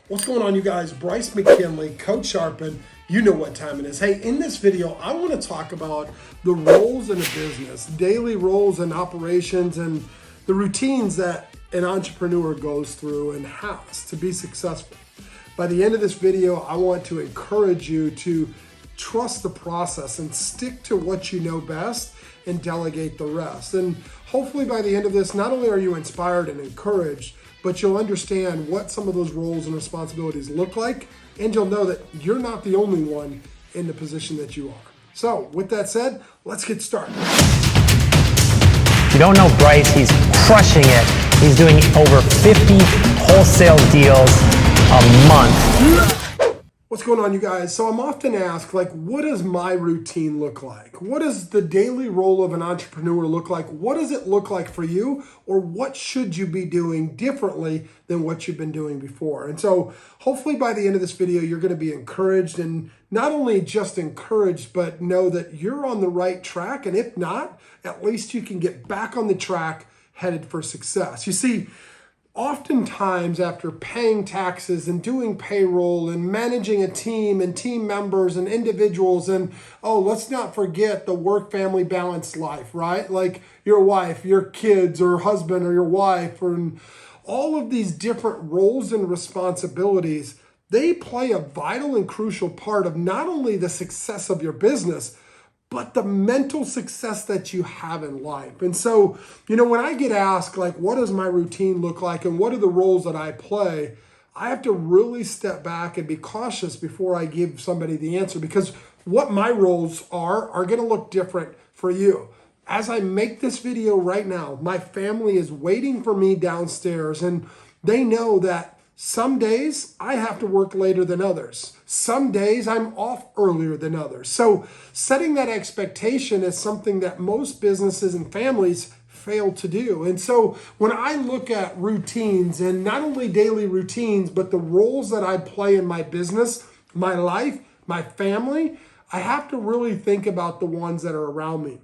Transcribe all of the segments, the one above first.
What's going on, you guys? Bryce McKinley, Coach Sharpen. You know what time it is. Hey, in this video, I want to talk about the roles in a business, daily roles and operations, and the routines that an entrepreneur goes through and has to be successful. By the end of this video, I want to encourage you to trust the process and stick to what you know best and delegate the rest. And hopefully by the end of this, not only are you inspired and encouraged, but you'll understand what some of those roles and responsibilities look like, and you'll know that you're not the only one in the position that you are. So with that said, let's get started. If you don't know Bryce, he's crushing it. He's doing over 50 wholesale deals a month. What's going on, you guys? So I'm often asked, what does my routine look like? What does the daily role of an entrepreneur look like? What does it look like for you? Or what should you be doing differently than what you've been doing before? And so hopefully by the end of this video, you're going to be encouraged, and not only just encouraged, but know that you're on the right track. And if not, at least you can get back on the track headed for success. You see, oftentimes after paying taxes and doing payroll and managing a team and team members and individuals, and let's not forget the work-family balance life, right? Like your wife, your kids, or husband, or your wife, and all of these different roles and responsibilities, they play a vital and crucial part of not only the success of your business, but the mental success that you have in life. And so, when I get asked, what does my routine look like and what are the roles that I play, I have to really step back and be cautious before I give somebody the answer, because what my roles are going to look different for you. As I make this video right now, my family is waiting for me downstairs, and they know that some days I have to work later than others. Some days I'm off earlier than others. So setting that expectation is something that most businesses and families fail to do. And so when I look at routines, and not only daily routines, but the roles that I play in my business, my life, my family, I have to really think about the ones that are around me.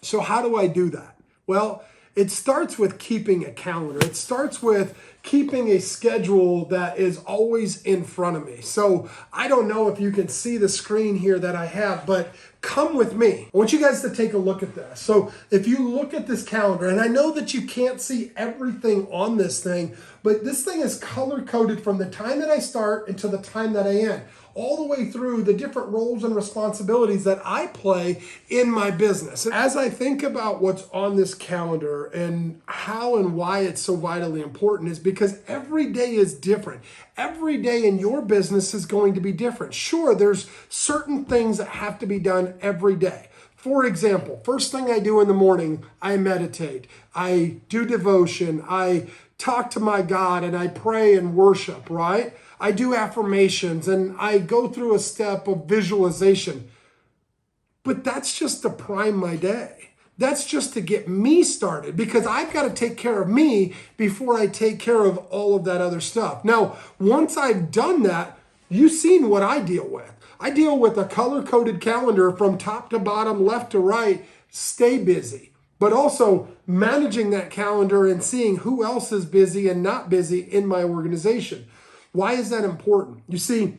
So how do I do that? Well, it starts with keeping a calendar. It starts with keeping a schedule that is always in front of me. So I don't know if you can see the screen here that I have, but come with me. I want you guys to take a look at this. So if you look at this calendar, and I know that you can't see everything on this thing, but this thing is color-coded from the time that I start until the time that I end, all the way through the different roles and responsibilities that I play in my business. As I think about what's on this calendar and how and why it's so vitally important, is because every day is different. Every day in your business is going to be different. Sure, there's certain things that have to be done every day. For example, first thing I do in the morning, I meditate, I do devotion, I talk to my God, and I pray and worship, right? I do affirmations, and I go through a step of visualization. But that's just to prime my day. That's just to get me started, because I've got to take care of me before I take care of all of that other stuff. Now, once I've done that, you've seen what I deal with. I deal with a color-coded calendar from top to bottom, left to right, stay busy. But also managing that calendar and seeing who else is busy and not busy in my organization. Why is that important? You see,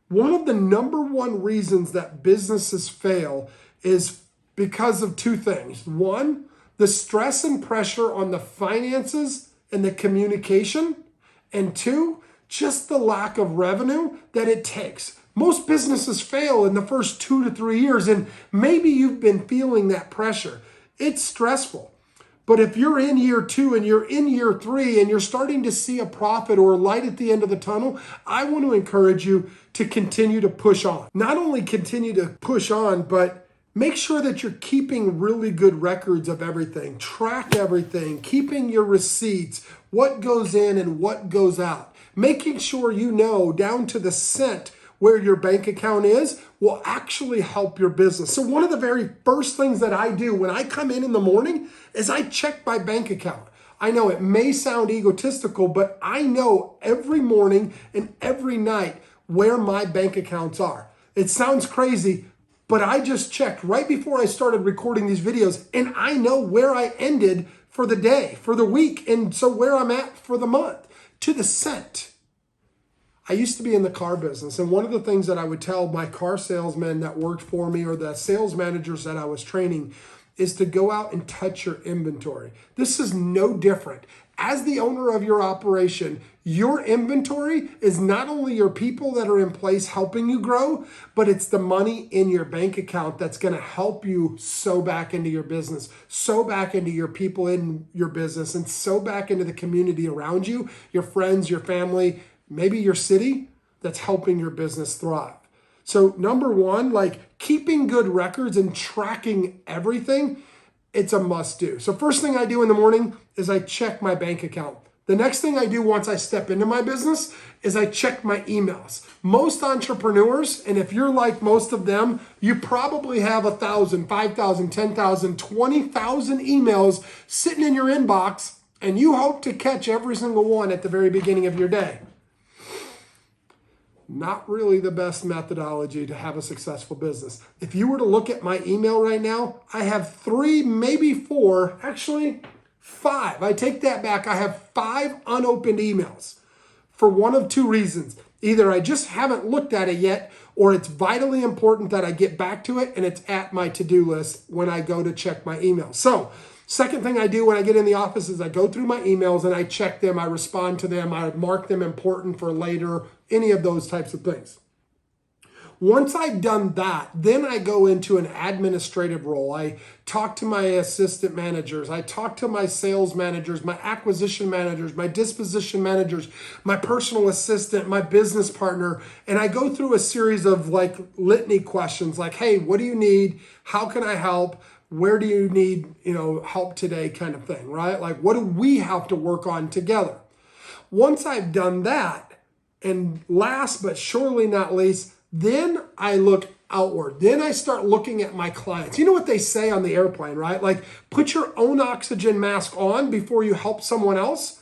one of the number one reasons that businesses fail is because of two things. One, the stress and pressure on the finances and the communication. And two, just the lack of revenue that it takes. Most businesses fail in the first 2 to 3 years, and maybe you've been feeling that pressure. It's stressful. But if you're in year 2 and you're in year 3 and you're starting to see a profit or a light at the end of the tunnel, I want to encourage you to continue to push on. Not only continue to push on, but make sure that you're keeping really good records of everything. Track everything, keeping your receipts, what goes in and what goes out. Making sure you know down to the cent where your bank account is will actually help your business. So one of the very first things that I do when I come in the morning is I check my bank account. I know it may sound egotistical, but I know every morning and every night where my bank accounts are. It sounds crazy, but I just checked right before I started recording these videos, and I know where I ended for the day, for the week, and so where I'm at for the month, to the cent. I used to be in the car business, and one of the things that I would tell my car salesmen that worked for me or the sales managers that I was training is to go out and touch your inventory. This is no different. As the owner of your operation, your inventory is not only your people that are in place helping you grow, but it's the money in your bank account that's going to help you sow back into your business, sow back into your people in your business, and sow back into the community around you, your friends, your family, maybe your city that's helping your business thrive. So number one, like keeping good records and tracking everything, it's a must do. So first thing I do in the morning is I check my bank account. The next thing I do once I step into my business is I check my emails. Most entrepreneurs, and if you're like most of them, you probably have 1,000, 5,000, 10,000, 20,000 emails sitting in your inbox, and you hope to catch every single one at the very beginning of your day. Not really the best methodology to have a successful business. If you were to look at my email right now, I have 3, maybe 4, actually 5. I take that back. I have 5 unopened emails for one of 2 reasons. Either I just haven't looked at it yet, or it's vitally important that I get back to it and it's at my to-do list when I go to check my email. So, second thing I do when I get in the office is I go through my emails and I check them, I respond to them, I mark them important for later, any of those types of things. Once I've done that, then I go into an administrative role. I talk to my assistant managers, I talk to my sales managers, my acquisition managers, my disposition managers, my personal assistant, my business partner, and I go through a series of like litany questions like, hey, what do you need? How can I help? Where do you need, help today kind of thing, right? Like, what do we have to work on together? Once I've done that, and last but surely not least, then I look outward. Then I start looking at my clients. You know what they say on the airplane, right? Like, put your own oxygen mask on before you help someone else.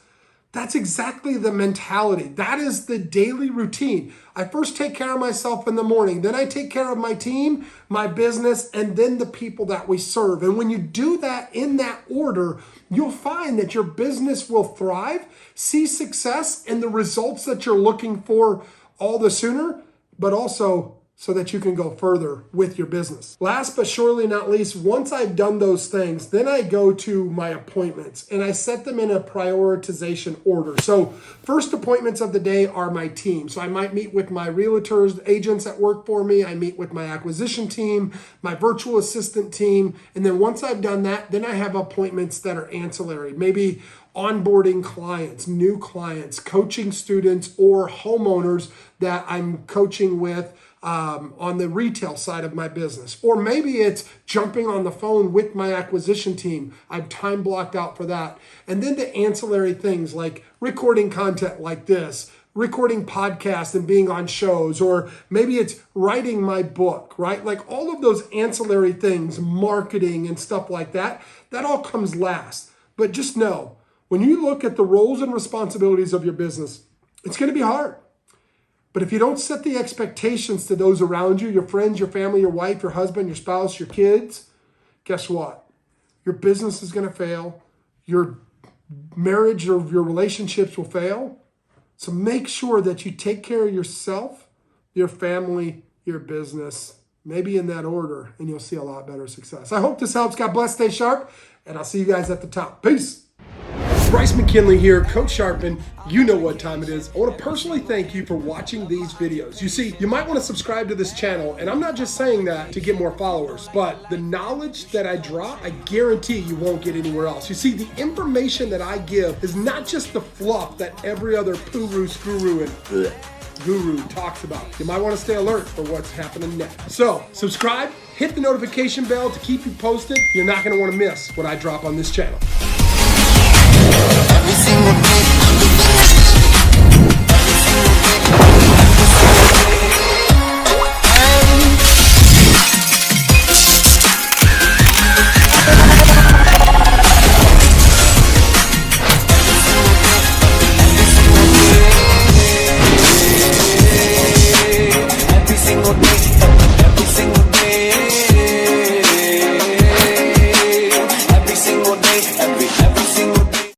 That's exactly the mentality. That is the daily routine. I first take care of myself in the morning. Then I take care of my team, my business, and then the people that we serve. And when you do that in that order, you'll find that your business will thrive, see success, and the results that you're looking for all the sooner, but also so that you can go further with your business. Last but surely not least, once I've done those things, then I go to my appointments and I set them in a prioritization order. So first appointments of the day are my team. So I might meet with my realtors, agents that work for me. I meet with my acquisition team, my virtual assistant team. And then once I've done that, then I have appointments that are ancillary. Maybe onboarding clients, new clients, coaching students, or homeowners that I'm coaching with on the retail side of my business. Or maybe it's jumping on the phone with my acquisition team. I've time blocked out for that. And then the ancillary things like recording content like this, recording podcasts and being on shows, or maybe it's writing my book, right? Like all of those ancillary things, marketing and stuff like that, that all comes last. But just know, when you look at the roles and responsibilities of your business, it's going to be hard. But if you don't set the expectations to those around you, your friends, your family, your wife, your husband, your spouse, your kids, guess what? Your business is going to fail. Your marriage or your relationships will fail. So make sure that you take care of yourself, your family, your business, maybe in that order, and you'll see a lot better success. I hope this helps. God bless. Stay sharp, and I'll see you guys at the top. Peace. Bryce McKinley here, Coach Sharpen. You know what time it is. I want to personally thank you for watching these videos. You see, you might want to subscribe to this channel, and I'm not just saying that to get more followers, but the knowledge that I drop, I guarantee you won't get anywhere else. You see, the information that I give is not just the fluff that every other poo-roos, guru, and guru talks about. You might want to stay alert for what's happening next. So, subscribe, hit the notification bell to keep you posted. You're not going to want to miss what I drop on this channel. Every single day